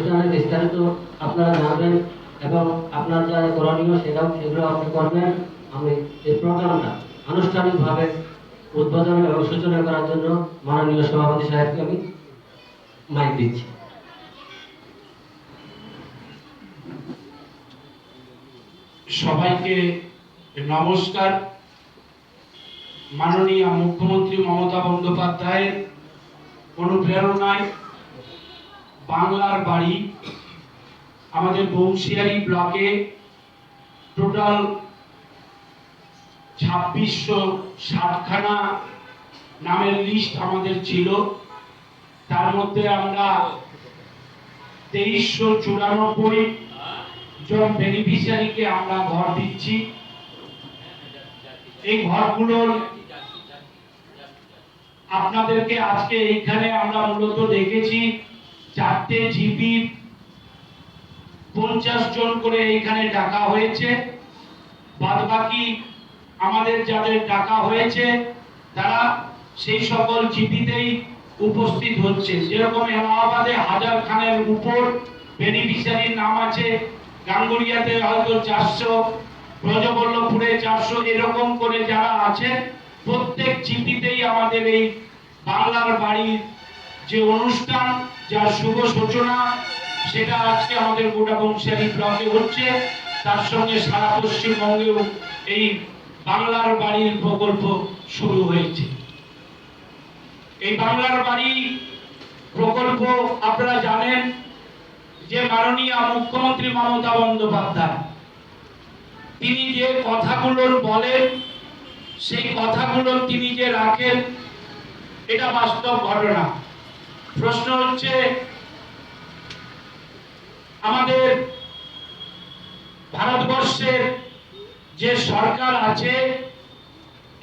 অনুষ্ঠানের বিস্তারিত আপনারা জানবেন এবং আপনার যা করণীয় সেগুলো আপনি করবেন। আমি এই প্রোগ্রামটা আনুষ্ঠানিকভাবে উদ্বোধন এবং সূচনা করার জন্য মাননীয় সভাপতি সাহেবকে আমি মাইক দিচ্ছি। সবাইকে নমস্কার। মাননীয় মুখ্যমন্ত্রী মমতা বন্দ্যোপাধ্যায়ের অনুপ্রেরণায় বাংলার বাড়ি আমাদের বংশিয়ারি ব্লকে টোটাল 2660খানা নামের লিস্ট আমাদের ছিল। তার মধ্যে আমরা 2394 জন বেনিফিশিয়ারিকে আমরা ঘর দিচ্ছি। এই ঘরগুলোর আপনাদেরকে আজকে এইখানে আমরা মূলত দেখেছি 4টে জিপি 50 জন করে এইখানে ডাকা হয়েছে। বাদবাকি আমাদের যাদের ডাকা হয়েছে তারা সেই সকল জিপিতেই উপস্থিত হচ্ছে। যেরকম এলাহাবাদে 1000 খানের উপর বেনিফিশিয়ারির নাম আছে, গাঙ্গুরিয়াতে হয়তো 400, ব্রজবল্লভপুরে 400, এরকম করে যারা আছে প্রত্যেক জিপিতেই আমাদের এই বাংলার বাড়ির যে অনুষ্ঠান, যার শুভ সূচনা, সেটা আজকে আমাদের গোটা বংশিয়ারি ব্লকে হচ্ছে। তার সঙ্গে সারা পশ্চিমবঙ্গেও এই বাংলার বাড়ির প্রকল্প শুরু হয়েছে। এই বাংলার বাড়ি প্রকল্প আপনারা জানেন যে মাননীয় মুখ্যমন্ত্রী মমতা বন্দ্যোপাধ্যায় তিনি যে কথাগুলো বলেন, সেই কথাগুলো তিনি যে রাখেন, এটা বাস্তব ঘটনা। প্রশ্ন হচ্ছে আমাদের ভারতবর্ষের যে সরকার আছে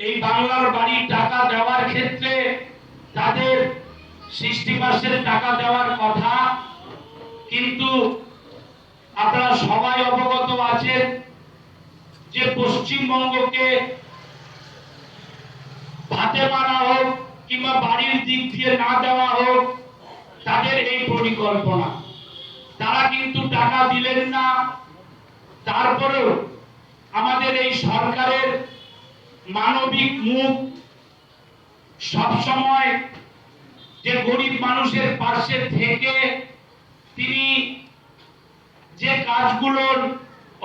এই বাংলার বাড়ির টাকা দেওয়ার ক্ষেত্রে তাদের 60% টাকা দেওয়ার কথা, কিন্তু আপনারা সবাই অবগত আছেন যে পশ্চিমবঙ্গকে ভাতে মারা হোক কিংবা বাড়ির দিক দিয়ে না দেওয়া হোক, তাদের এই পরিকল্পনা। তারা কিন্তু টাকা দিলেন না। তারপরেও আমাদের এই সরকারের মানবিক মুখ সবসময় যে গরিব মানুষের পাশে থেকে তিনি যে কাজগুলোর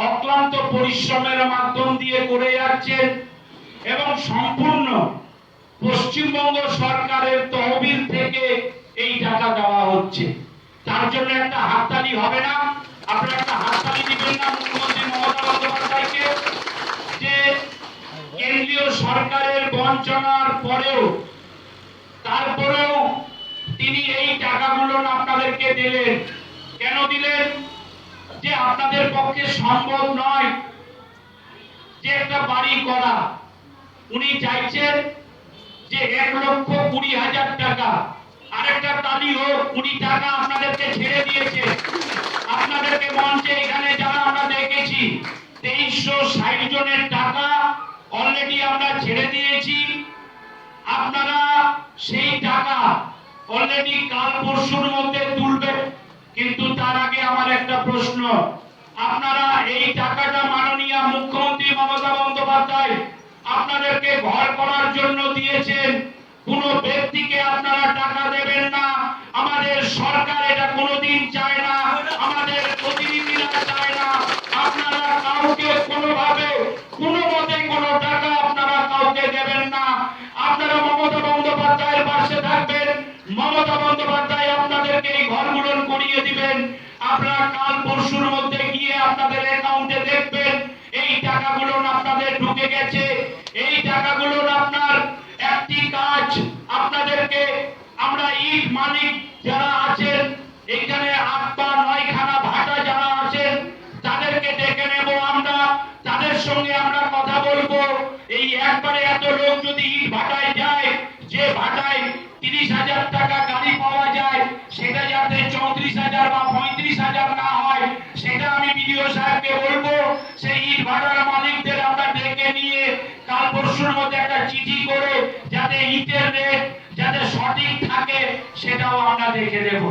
অক্লান্ত পরিশ্রমের মাধ্যম দিয়ে করে যাচ্ছেন এবং সম্পূর্ণ পশ্চিমবঙ্গ সরকারের তহবিল থেকে এই টাকা দেওয়া হচ্ছে। তার জন্য একটা হাততালি হবে না? আপনারা একটা হাততালি দিবেন না মুখ্যমন্ত্রী মমতা বন্দ্যোপাধ্যায়কে, যে কেন্দ্রীয় সরকারের বঞ্চনার পরেও তারপরেও তিনি এই টাকাগুলো আপনাদেরকে দিলেন। কেন দিলেন? যে আপনাদের পক্ষে সম্ভব নয় যে একটা বাড়ি করা। উনি চাইছেন যে 1,20,000 টাকা। আরেকটা তালি হোক, উনি টাকা আপনাদেরকে ছেড়ে দিয়েছে। আপনাদেরকে মঞ্চে এখানে যারা আমরা দেখেছি 2360 জনের টাকা অলরেডি আমরা ছেড়ে দিয়েছি। আপনারা সেই টাকা অলরেডি কাল পরশুর মধ্যে তুলবেন। কিন্তু তার আগে আমার একটা প্রশ্ন, আপনারা এই টাকাটা মাননীয় মুখ্যমন্ত্রী মমতা বন্দ্যোপাধ্যায় আপনাদেরকে ঘর করার জন্য দিয়েছেন। কোন ব্যক্তিকে আপনারা টাকা দেবেন না। আমাদের সরকার এটা কোনোদিন চায় না, আমাদের প্রতিনিধিরা চায় না। আপনারা কাউকে কোনোভাবে কোনো মতে কোনো টাকা আপনারা কাউকে দেবেন না। আপনারা মমতা বন্দ্যোপাধ্যায়ের পাশে থাকবেন। মমতা বন্দ্যোপাধ্যায় আপনাদেরকে এই ঘরগুলো করিয়ে দিবেন। আপনারা কাল পরশুর মধ্যে গিয়ে আপনাদের অ্যাকাউন্টে দেখবেন এই টাকাগুলো আপনাদের ঢুকে গেছে। এই টাকাগুলো আপনার একটি কাজ আপনাদেরকে আমরা ইট মালিক যারা আছেন এখানে 8 বা 9 খানা ভাটা যারা আছেন তাদেরকে ডেকে নেব আমরা, তাদের সঙ্গে আমরা কথা বলবো। এই একবারে এত লোক যদি ইট ভাটায় যায়, যে ভাটায় 30,000 টাকা গাড়ি পাওয়া যায় সেটা যাতে 34,000 বা 35,000 না হয়, সেটা আমি বিডিও সাহেবকে বলবো। সেই ইট ভাটার মালিকদের আমরা ডেকে নিয়ে কাল পরশুর মধ্যে একটা চিঠি করে যাতে ইটের রেট যাতে সঠিক থাকে সেটাও আমরা দেখে দেব।